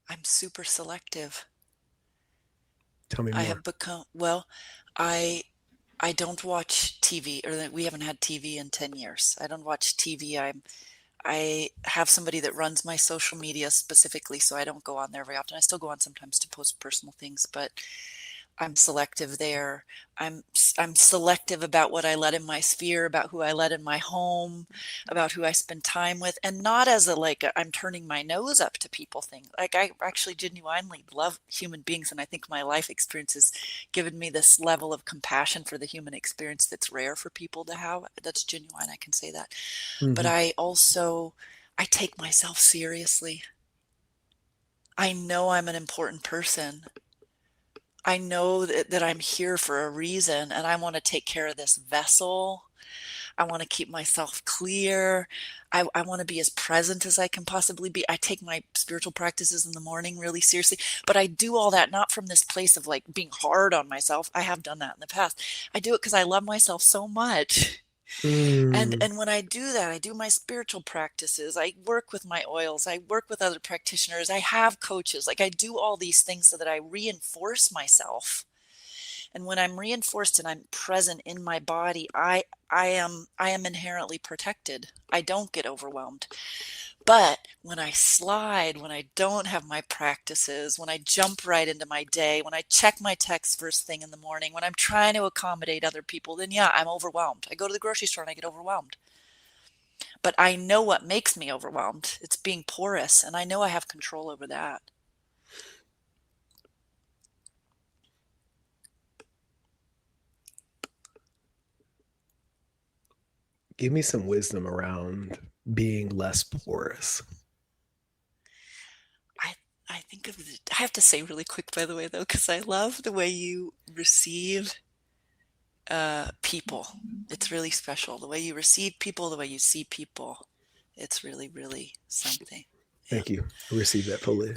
I'm super selective. Tell me I more. have become, well, I I don't watch TV, or we haven't had TV in 10 years. I don't watch TV. I have somebody that runs my social media specifically, so I don't go on there very often. I still go on sometimes to post personal things, but I'm selective there. I'm selective about what I let in my sphere, about who I let in my home, about who I spend time with, and not as I'm turning my nose up to people thing. Like I actually genuinely love human beings, and I think my life experience has given me this level of compassion for the human experience that's rare for people to have. That's genuine, I can say that. But Mhm. I take myself seriously. I know I'm an important person. I know that I'm here for a reason, and I want to take care of this vessel. I want to keep myself clear. I want to be as present as I can possibly be. I take my spiritual practices in the morning really seriously, but I do all that not from this place of like being hard on myself. I have done that in the past. I do it because I love myself so much. Mm. And when I do that, I do my spiritual practices. I work with my oils. I work with other practitioners. I have coaches. Like I do all these things so that I reinforce myself. And when I'm reinforced and I'm present in my body, I am inherently protected. I don't get overwhelmed. But when I slide, when I don't have my practices, when I jump right into my day, when I check my text first thing in the morning, when I'm trying to accommodate other people, then yeah, I'm overwhelmed. I go to the grocery store and I get overwhelmed. But I know what makes me overwhelmed. It's being porous, and I know I have control over that. Give me some wisdom around being less porous. I think of it, I have to say really quick, by the way, though, because I love the way you receive people. It's really special. The way you receive people, the way you see people. It's really, really something. Yeah. Thank you. I received that fully.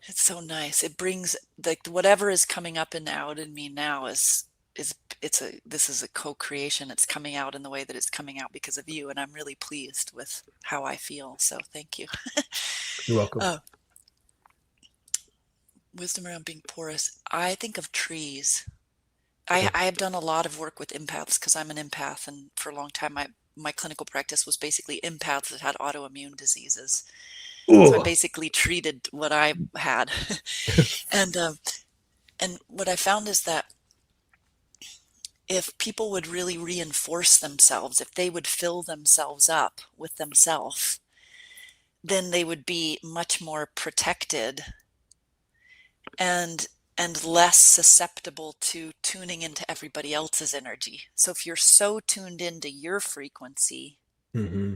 It's so nice. It brings like whatever is coming up and out in me now is this is a co-creation. It's coming out in the way that it's coming out because of you, and I'm really pleased with how I feel. So thank you. You're welcome. Wisdom around being porous. I think of trees. I have done a lot of work with empaths because I'm an empath, and for a long time my clinical practice was basically empaths that had autoimmune diseases. So I basically treated what I had. and what I found is that if people would really reinforce themselves, if they would fill themselves up with themselves, then they would be much more protected and less susceptible to tuning into everybody else's energy. So if you're so tuned into your frequency, Mm-hmm.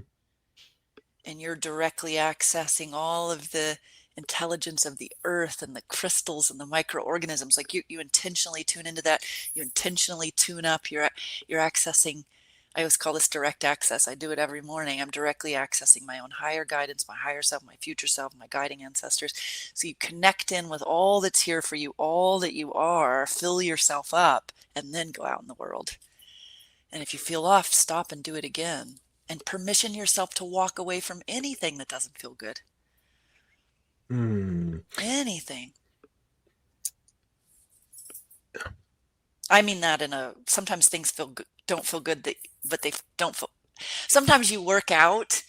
and you're directly accessing all of the intelligence of the earth and the crystals and the microorganisms, like you intentionally tune into that, you intentionally tune up, you're accessing, I always call this direct access. I do it every morning. I'm directly accessing my own higher guidance, my higher self, my future self, my guiding ancestors. So you connect in with all that's here for you, all that you are, fill yourself up, and then go out in the world. And if you feel off, stop and do it again. And permission yourself to walk away from anything that doesn't feel good. Anything. I mean that in a, sometimes things don't feel good, but they don't feel, sometimes you work out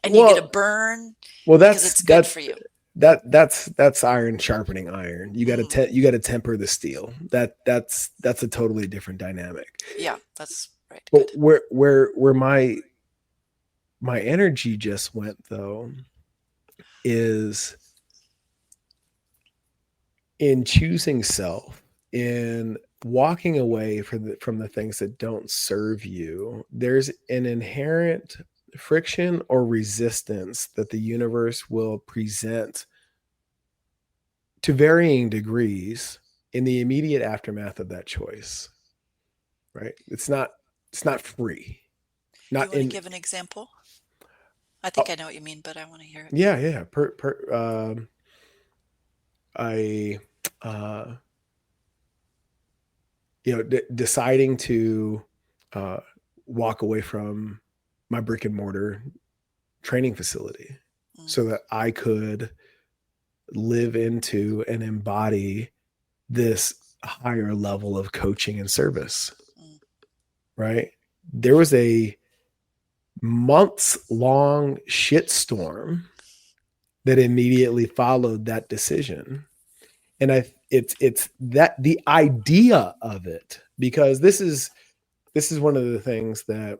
and you get a burn because it's good for you. That's iron sharpening iron. You got to you got to temper the steel. That's a totally different dynamic. Yeah, that's right. But where my energy just went though is in choosing self, in walking away from the things that don't serve you. There's an inherent friction or resistance that the universe will present to varying degrees in the immediate aftermath of that choice. Right? It's not free. Do you want to give an example? I think I know what you mean, but I want to hear it. Yeah. Deciding to walk away from my brick and mortar training facility so that I could live into and embody this higher level of coaching and service. Right? There was a months-long shitstorm that immediately followed that decision. And it's that the idea of it, because this is one of the things that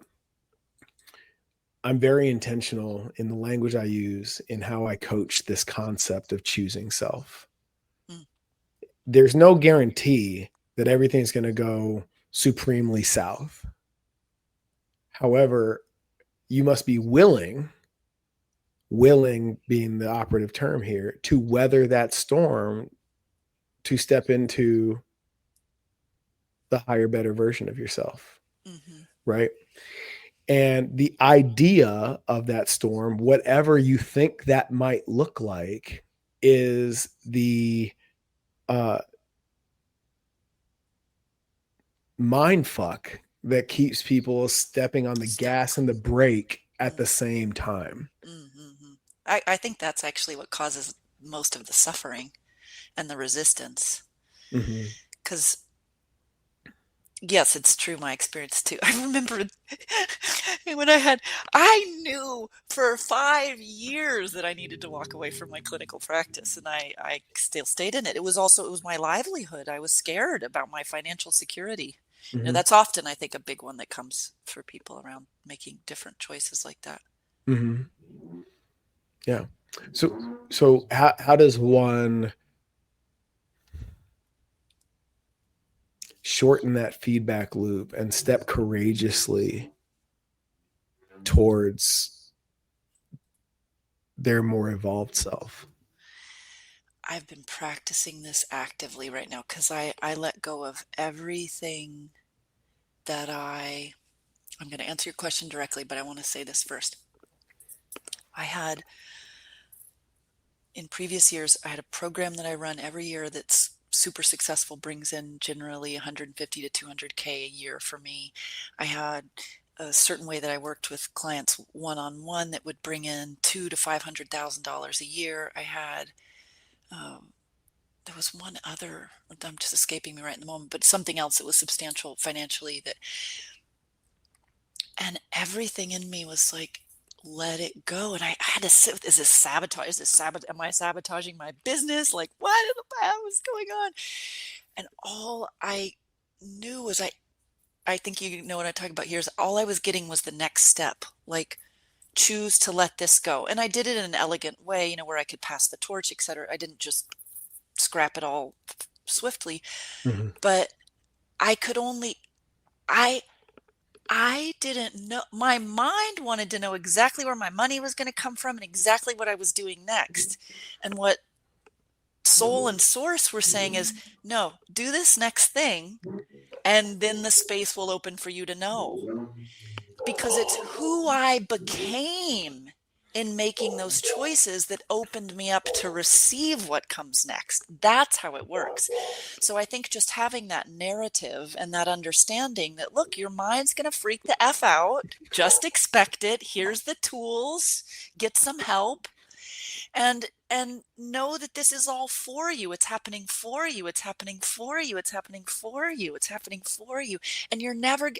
I'm very intentional in the language I use, in how I coach this concept of choosing self. There's no guarantee that everything's going to go supremely south. However, you must be willing being the operative term here, to weather that storm, to step into the higher, better version of yourself. Right? And the idea of that storm, whatever you think that might look like, is the mind fuck that keeps people stepping on the gas and the brake at the same time. I think that's actually what causes most of the suffering and the resistance. Because yes, it's true, my experience too. I remember when I knew for 5 years that I needed to walk away from my clinical practice, and I still stayed in it. It was my livelihood. I was scared about my financial security. That's often, I think, a big one that comes for people around making different choices like that. Hmm. Yeah. So how does one shorten that feedback loop and step courageously towards their more evolved self? I've been practicing this actively right now because I let go of everything that I'm going to answer your question directly, but I want to say this first. I had in previous years, I had a program that I run every year that's super successful, brings in generally 150 to 200K a year for me. I had a certain way that I worked with clients one-on-one that would bring in $200,000 to $500,000 a year. I had there was one other, I'm just escaping me right in the moment, but something else that was substantial financially, that, and everything in me was like, let it go. And I had to sit with, is this sabotage? Am I sabotaging my business? Like, what in the hell was going on? And all I knew was I think you know what I talk about here is all I was getting was the next step. Like, choose to let this go. And I did it in an elegant way, where I could pass the torch, etc. I didn't just scrap it all swiftly, Hmm. but I could only, I I didn't know. My mind wanted to know exactly where my money was going to come from and exactly what I was doing next. And what soul and source were saying is, no, do this next thing, and then the space will open for you to know. Because it's who I became in making those choices that opened me up to receive what comes next. That's how it works. So I think just having that narrative and that understanding that, look, your mind's going to freak the F out. Just expect it. Here's the tools. Get some help. And know that this is all for you. It's happening for you. It's happening for you. It's happening for you. It's happening for you. And we're never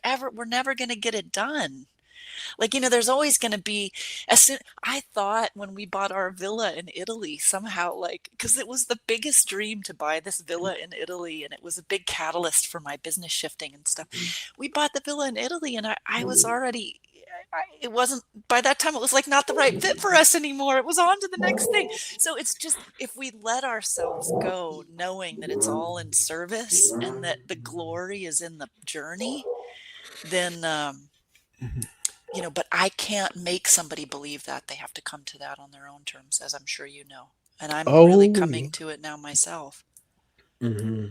going to get it done. Like, there's always going to be, I thought when we bought our villa in Italy, somehow, like, because it was the biggest dream to buy this villa in Italy, and it was a big catalyst for my business shifting and stuff. We bought the villa in Italy, and I was already, it wasn't, by that time, it was like not the right fit for us anymore. It was on to the next thing. So it's just, if we let ourselves go, knowing that it's all in service and that the glory is in the journey, then, but I can't make somebody believe that. They have to come to that on their own terms, as I'm sure you know. And I'm really Oh. coming to it now myself. Hmm.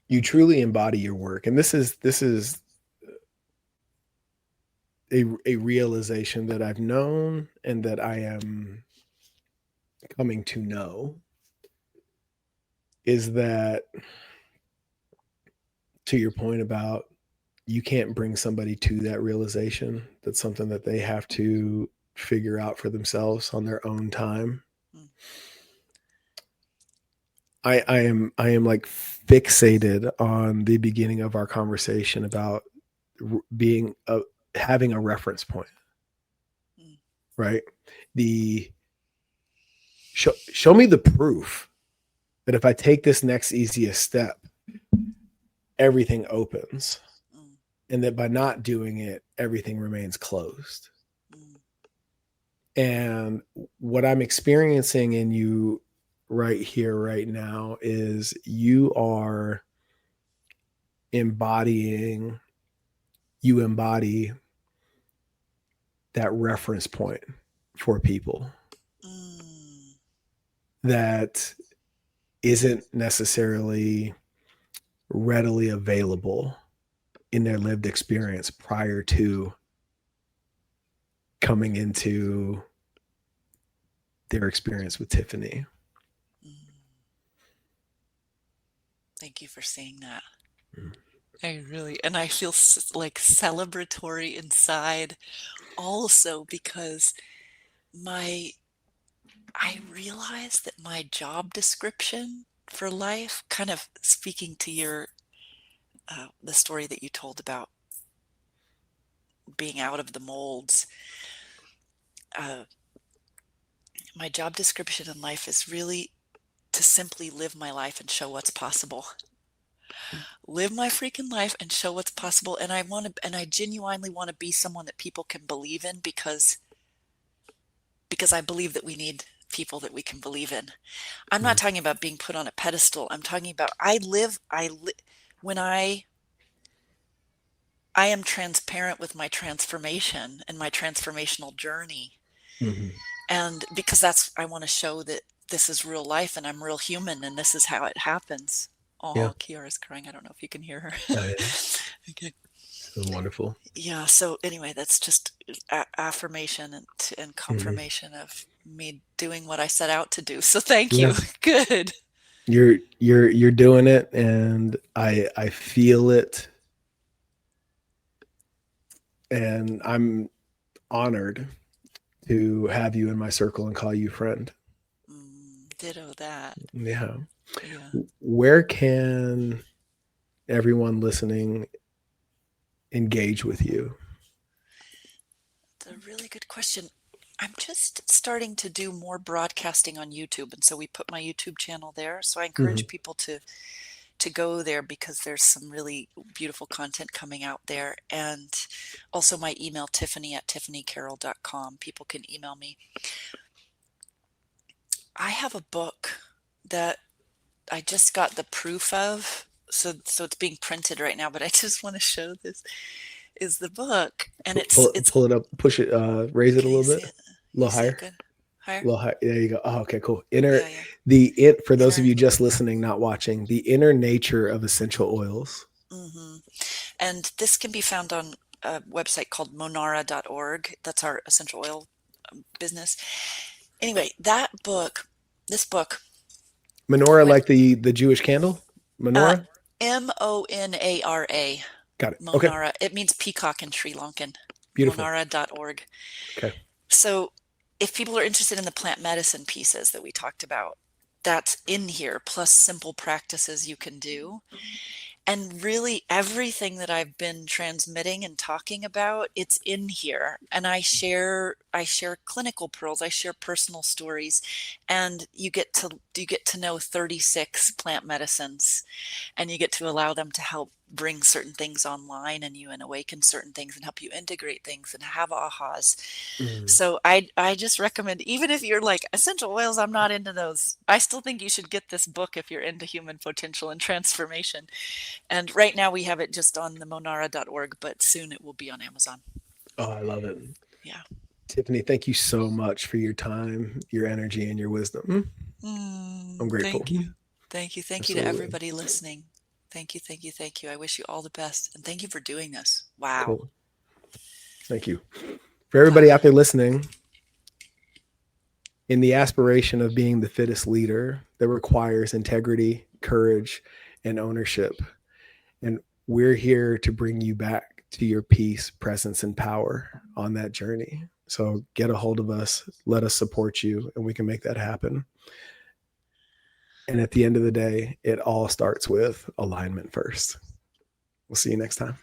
You truly embody your work, and this is a realization that I've known and that I am coming to know, is that, to your point about, you can't bring somebody to that realization. That's something that they have to figure out for themselves on their own time. Mm, I am like fixated on the beginning of our conversation about being having a reference point, mm, right? The show me the proof that if I take this next easiest step, everything opens, mm, and that by not doing it, everything remains closed. mm, And what I'm experiencing in you right here, right now, is you are embodying, you embody that reference point for people mm, that isn't necessarily readily available in their lived experience prior to coming into their experience with Tiffany. mm. Thank you for saying that. Mm. And I feel like celebratory inside also because my, I realized that my job description for life, kind of speaking to the story that you told about being out of the molds, uh, my job description in life is really to simply live my life and show what's possible. live my freaking life and show what's possible. And I genuinely want to be someone that people can believe in because I believe that we need people that we can believe in. I'm not talking about being put on a pedestal. I'm talking about when I am transparent with my transformation and my transformational journey. Mm-hmm. And because I want to show that this is real life and I'm real human and this is how it happens. Yeah. Oh, Kiara's crying. I don't know if you can hear her. Oh, yeah. Okay. So wonderful. Yeah. So anyway, that's just affirmation and Mm-hmm. confirmation of me doing what I set out to do. So thank Yeah. you. Good. You're doing it, and I feel it, and I'm honored to have you in my circle and call you friend. Ditto that. Yeah. Yeah. Where can everyone listening engage with you? It's a really good question. I'm just starting to do more broadcasting on YouTube, and so we put my YouTube channel there. So I Mm-hmm. encourage people to go there because there's some really beautiful content coming out there. And also my email, tiffany@tiffanycarole.com. People can email me. I have a book that I just got the proof of. So it's being printed right now, but I just want to show this is the book. And it's Pull it up, push it, raise it a can you little see bit, it? a You little see it higher, good? Higher? a little higher. There you go. Oh, okay, cool. Yeah, yeah. For those of Inner. you just listening, not watching, the inner nature of essential oils. Mm-hmm. And this can be found on a website called monara.org. That's our essential oil business. Anyway, this book Menorah, went like the Jewish candle. uh, Menorah. Monara. Got it. Okay. Monara. It means peacock in Sri Lankan. Beautiful. Monara.org. Okay. So if people are interested in the plant medicine pieces that we talked about, that's in here, plus simple practices you can do. And really everything that I've been transmitting and talking about, it's in here. And I share clinical pearls, I share personal stories, and you get to know 36 plant medicines, and you get to allow them to help bring certain things online and awaken certain things and help you integrate things and have ahas. Mm. So I just recommend, even if you're like essential oils, I'm not into those. I still think you should get this book if you're into human potential and transformation. And right now we have it just on the monara.org, but soon it will be on Amazon. Oh, I love it. Yeah. Tiffany, thank you so much for your time, your energy, and your wisdom. I'm grateful. Thank you. Thank you. Thank you to Absolutely. everybody listening. Thank you. Thank you. Thank you. I wish you all the best. And thank you for doing this. Wow. Cool. Thank you. For everybody out there listening, in the aspiration of being the fittest leader that requires integrity, courage, and ownership. And we're here to bring you back to your peace, presence, and power on that journey. So get a hold of us, let us support you, and we can make that happen. And at the end of the day, it all starts with alignment first. We'll see you next time.